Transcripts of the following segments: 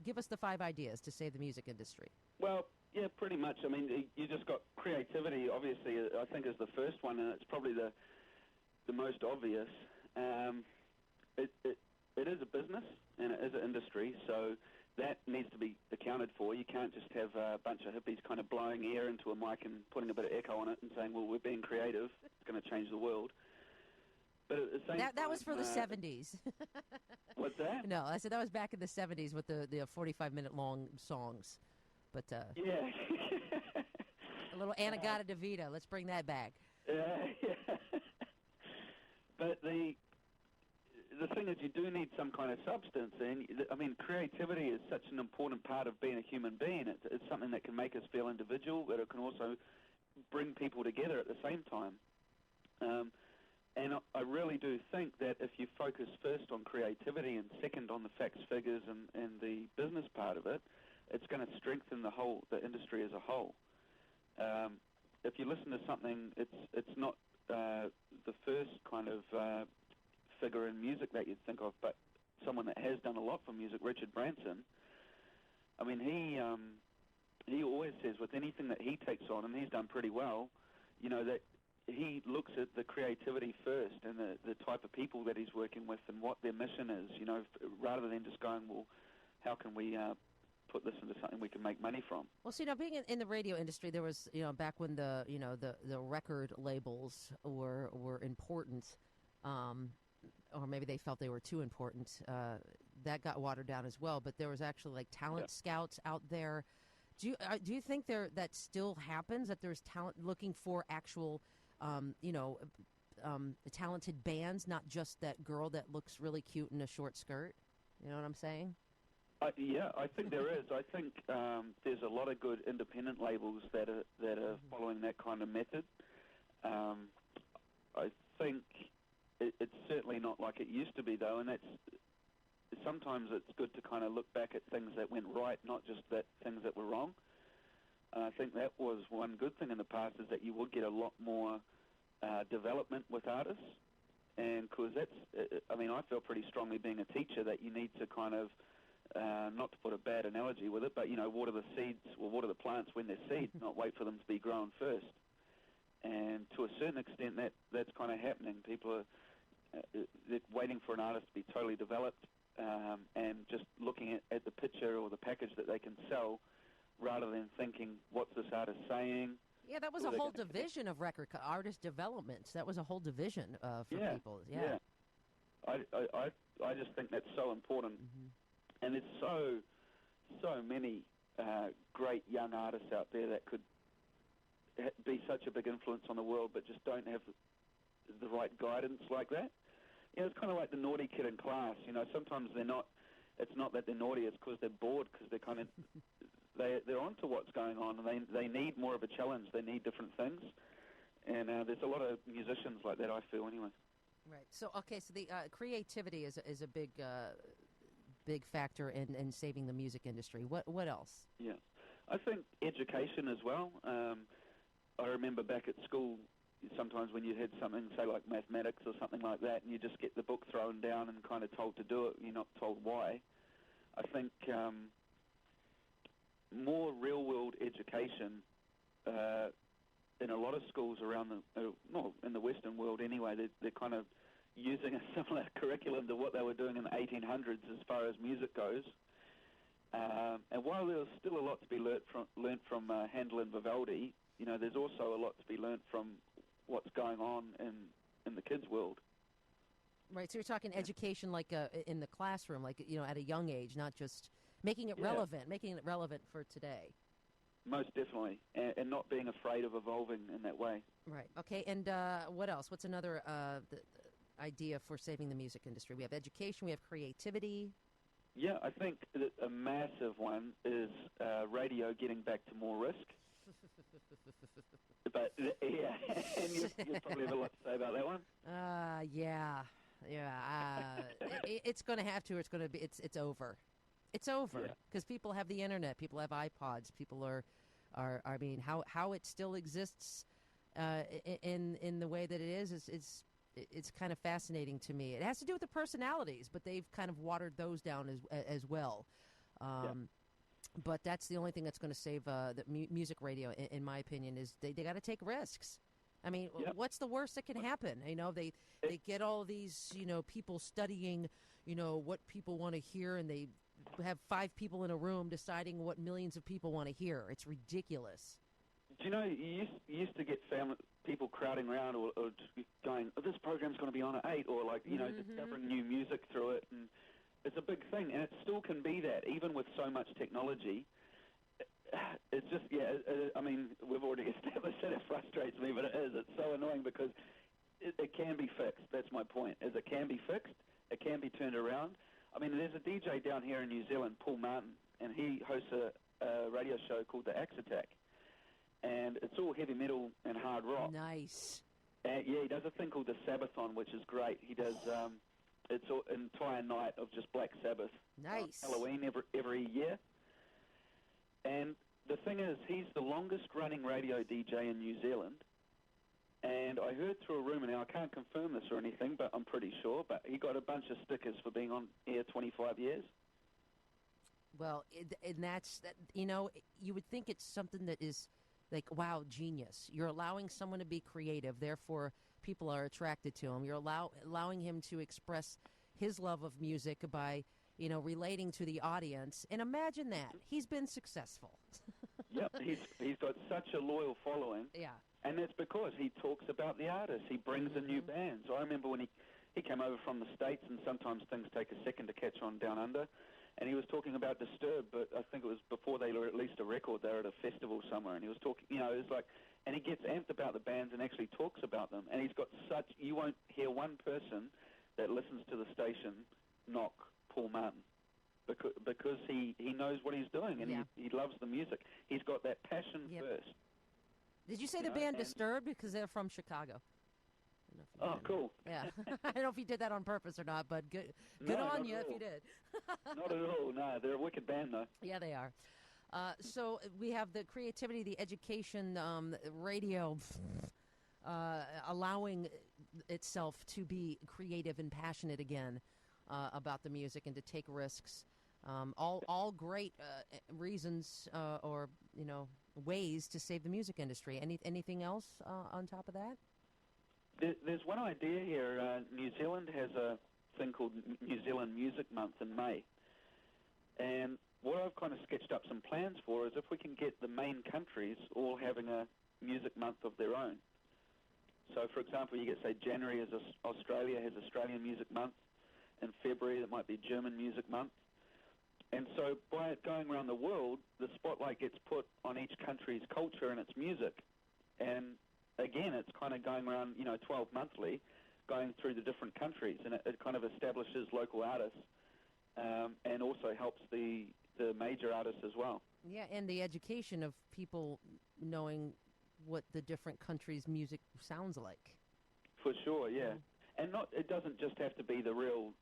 give us the 5 ideas to save the music industry. Well, yeah, pretty much. I mean, you just got creativity, obviously, I think is the first one, and it's probably the most obvious. It is a business, and it is an industry, so that needs to be accounted for. You can't just have a bunch of hippies kind of blowing air into a mic and putting a bit of echo on it and saying, well, we're being creative, it's going to change the world. But at the same time, that was for the 70s. What's that? No, I said that was back in the 70s with the 45-minute long songs. But yeah. a little Anagata DeVita, let's bring that back. Yeah. But the thing is, you do need some kind of substance, and I mean, creativity is such an important part of being a human being. It's something that can make us feel individual, but it can also bring people together at the same time. And I really do think that if you focus first on creativity and second on the facts, figures, and the business part of it, it's going to strengthen the industry as a whole. If you listen to something, it's not the first kind of figure in music that you'd think of, but someone that has done a lot for music, Richard Branson. I mean, he always says with anything that he takes on, and he's done pretty well, you know, that he looks at the creativity first and the type of people that he's working with and what their mission is, you know, rather than just going, well, how can we put this into something we can make money from? Well, see, now being in the radio industry, there was, you know, back when the record labels were important, or maybe they felt they were too important. That got watered down as well. But there was actually like talent scouts out there. Do you think that still happens? That there's talent looking for actual, talented bands, not just that girl that looks really cute in a short skirt? You know what I'm saying? Yeah, I think there is. I think there's a lot of good independent labels that are following that kind of method. I think it's certainly not like it used to be, though, and sometimes it's good to kind of look back at things that went right, not just things that were wrong. And I think that was one good thing in the past, is that you would get a lot more development with artists, and because I feel pretty strongly, being a teacher, that you need to kind of, not to put a bad analogy with it, but, you know, water the plants when they're seeds, not wait for them to be grown first. And to a certain extent, that's kind of happening. People are they're waiting for an artist to be totally developed, and just looking at the picture or the package that they can sell, rather than thinking, what's this artist saying? Yeah, that was a whole division of artist development. That was a whole division for people. Yeah. I just think that's so important. Mm-hmm. And there's so many great young artists out there that could be such a big influence on the world, but just don't have the right guidance like that. You know, it's kind of like the naughty kid in class. You know, sometimes they're not. It's not that they're naughty; it's because they're bored, because they're kind of they're onto what's going on, and they need more of a challenge. They need different things, and there's a lot of musicians like that, I feel, anyway. Right. So the creativity is a big factor in saving the music industry. What else? Yeah, I think education as well. I remember back at school, sometimes when you had something, say like mathematics or something like that, and you just get the book thrown down and kind of told to do it, you're not told why. I think more real-world education in a lot of schools around in the Western world anyway, they're kind of using a similar curriculum to what they were doing in the 1800s as far as music goes. And while there's still a lot to be learnt from Handel and Vivaldi, you know, there's also a lot to be learnt from what's going on in the kids' world. Right, so you're talking education like in the classroom, like, you know, at a young age, not just making it relevant for today. Most definitely, and not being afraid of evolving in that way. Right, okay, and what else? What's another idea for saving the music industry? We have education, we have creativity. Yeah, I think that a massive one is radio getting back to more risk. But yeah, and you probably have a lot to say about that one. Yeah. It's going to have to. It's going to be. It's over. It's over because people have the internet. People have iPods. People are. I mean, how it still exists in the way that it is it's kind of fascinating to me. It has to do with the personalities, but they've kind of watered those down as well. Yeah. But that's the only thing that's going to save the music radio, in my opinion, is they got to take risks. I mean, Yep. what's the worst that can happen? They get all these, people studying, what people want to hear, and they have 5 people in a room deciding what millions of people want to hear. It's ridiculous. Do you know, you used to get people crowding around or going, oh, this program's going to be on at 8, or discovering new music through it. And it's a big thing, and it still can be that, even with so much technology. It's just, I mean, we've already established that it frustrates me, but it is. It's so annoying because it can be fixed. That's my point, is it can be fixed, it can be turned around. I mean, there's a DJ down here in New Zealand, Paul Martin, and he hosts a radio show called The Axe Attack. And it's all heavy metal and hard rock. Nice. He does a thing called the Sabbathon, which is great. He does it's an entire night of just Black Sabbath. Nice. Halloween every year. And the thing is, he's the longest-running radio DJ in New Zealand. And I heard through a rumour, now I can't confirm this or anything, but I'm pretty sure, but he got a bunch of stickers for being on air 25 years. Well, and that's, you would think it's something that is like, wow, genius. You're allowing someone to be creative, therefore people are attracted to him. You're allowing him to express his love of music by, relating to the audience. And imagine that. He's been successful. Yep, he's got such a loyal following. Yeah. And that's because he talks about the artists. He brings in new bands. I remember when he came over from the States, and sometimes things take a second to catch on down under, and he was talking about Disturbed, but I think it was before they released a record. They were at a festival somewhere, and he was talking, it was like, and he gets amped about the bands and actually talks about them. And he's got you won't hear one person that listens to the station knock Paul Martin, because he knows what he's doing, and he loves the music. He's got that passion first. Did you say the band Disturbed? Because they're from Chicago. Oh, cool. Yeah. I don't know if you did that on purpose or not, but good on you if you did. Not at all, no. They're a wicked band, though. Yeah, they are. So we have the creativity, the education, radio allowing itself to be creative and passionate again about the music and to take risks. All great reasons or, ways to save the music industry. Anything else on top of that? There's one idea here. New Zealand has a thing called New Zealand Music Month in May. And what I've kind of sketched up some plans for is if we can get the main countries all having a music month of their own. So, for example, you get, say, January is Australia has Australian Music Month. In February, it might be German Music Month. And so by it going around the world, the spotlight gets put on each country's culture and its music. And again, it's kind of going around, 12 monthly, going through the different countries. And it kind of establishes local artists and also helps the major artists as well. Yeah, and the education of people knowing what the different countries' music sounds like. For sure, yeah. And it doesn't just have to be the real,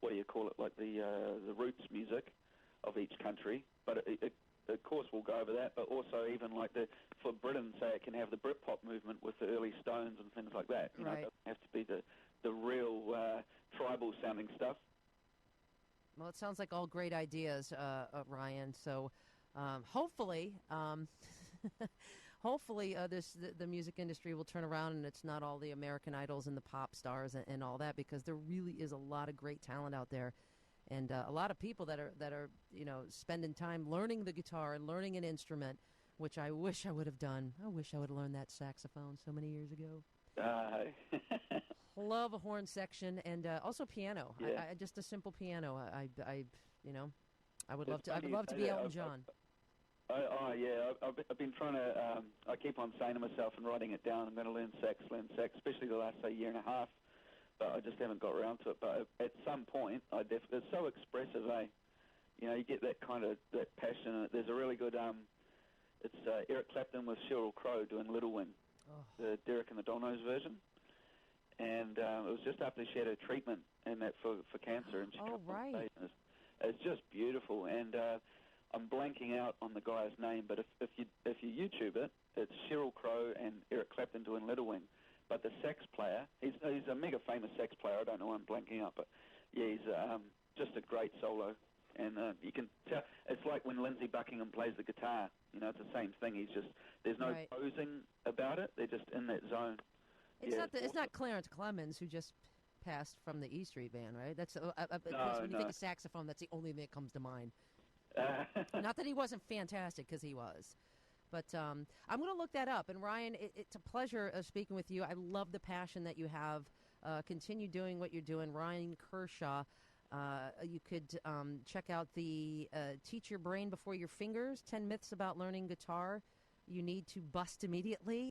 what do you call it, like the roots music of each country. But it of course, we'll go over that. But also even like for Britain, say it can have the Britpop movement with the early Stones and things like that. It doesn't have to be the real tribal sounding stuff. Well, it sounds like all great ideas, Ryan. So hopefully, hopefully the music industry will turn around and it's not all the American Idols and the pop stars and all that, because there really is a lot of great talent out there, and a lot of people that are spending time learning the guitar and learning an instrument, which I wish I would have done. I wish I would have learned that saxophone so many years ago. Love a horn section and also piano. Yeah. I just a simple piano. I would love to. I would love to be Elton John. I've been trying to. I keep on saying to myself and writing it down, I'm going to learn sax, especially the last, say, year and a half. But I just haven't got around to it. But at some point, it's so expressive, eh? You get that kind of that passion. There's a really good. It's Eric Clapton with Sheryl Crow doing Little Wing, the Derek and the Dominos version. And it was just after she had her treatment and that for cancer, and she came on stage. It's just beautiful. And I'm blanking out on the guy's name, but if you YouTube it, it's Sheryl Crow and Eric Clapton doing Little Wing. But the sax player, he's a mega famous sax player. I don't know why I'm blanking out, but yeah, he's just a great solo. And you can tell, it's like when Lindsey Buckingham plays the guitar. You know, it's the same thing. There's no Right. posing about it. They're just in that zone. It's Yeah, not it's awesome. not Clarence Clemens who just passed from the E Street Band, right? That's of course No, when you think no. of saxophone, that's the only thing that comes to mind. Not that he wasn't fantastic, because he was. But I'm going to look that up. And Ryan, it's a pleasure speaking with you. I love the passion that you have. Continue doing what you're doing. Ryan Kershaw. You could check out the Teach Your Brain Before Your Fingers, 10 Myths About Learning Guitar You Need to Bust Immediately.